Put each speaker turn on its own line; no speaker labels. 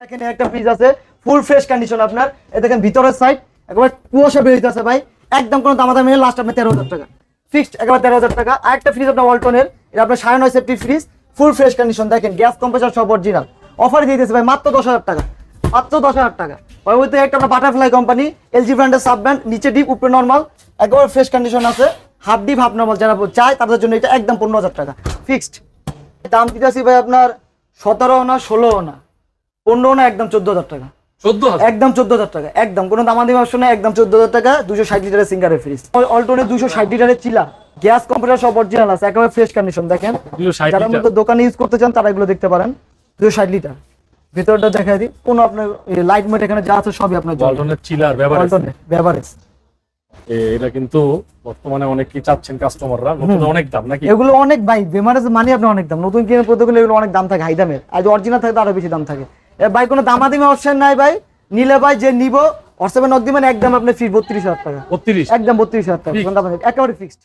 এখানে একটা ফ্রিজ আছে ফুল ফ্রেশ কন্ডিশন আপনার। এই দেখেন ভিতরের সাইড একবার কুয়াশা বেরিয়ে আছে ভাই, একদম কোনো দামাদামি নেই, লাস্ট আপনার 13,000 টাকা ফিক্সড, একবার 13,000 টাকা। আর একটা ফ্রিজ আপনার ওয়ালটনের, এটা আপনার 9.5 safety fridge, full fresh condition, দেখেন গ্যাস কম্প্রেসার সব অরিজিনাল। অফার দিয়ে দিয়েছে ভাই মাত্র 10,000 টাকা, মাত্র 10,000 টাকা। পরবর্তী একটা আপনার বাটারফ্লাই কোম্পানি, এলজি ব্র্যান্ডের সাব ব্র্যান্ড, নিচে ডিপ উপরে নর্মাল, একবার ফ্রেশ কন্ডিশন আছে, হাফ ডিপ হাফ নর্মাল যারা চায় তাদের জন্য এটা একদম 15,000 টাকা ফিক্সড। দাম দিতেছি ভাই আপনার 17 না 16 না 15 না, একদম 14,000 টাকা,
14,000
একদম 14,000 টাকা, একদম কোনো দামাদামি অপশন নাই, একদম 14,000 টাকা। 260 লিটারের সিঙ্গারের ফ্রিজ, অল্টনের 260 লিটারের চিলার, গ্যাস কম্প্রেসার সব অরিজিনাল আছে, একেবারে ফ্রেশ কন্ডিশন। দেখেন
260
যারা মতো দোকানে ইউজ করতে চান তারা এগুলো দেখতে পারেন। 260 লিটার ভিতরটা দেখাই দিই, কোনো আপনার লাইট মেট এখানে যা আছে সবই আপনার
ওয়ালটনের চিলার ব্যবহার
বেভারেজ।
এটা কিন্তু বর্তমানে অনেকেই চাচ্ছেন কাস্টমাররা, নতুন অনেক দাম নাকি?
এগুলো অনেক ভাই বেমারেজ মানে আপনার অনেক দাম, নতুন কিনে প্রত্যেক এগুলো অনেক দাম থাকে, হাই দামের। আর অরিজিনাল থাকে তো আরো বেশি দাম থাকে। ভাই কোনো দামাদামি অপশন নাই ভাই, নিলে ভাই যে নিবো হোয়াটসঅ্যাপে নক দিবেন, একদম আপনার ফ্রি 32,000 টাকা,
32
একদম 32,000 টাকা, একেবারে ফিক্সড।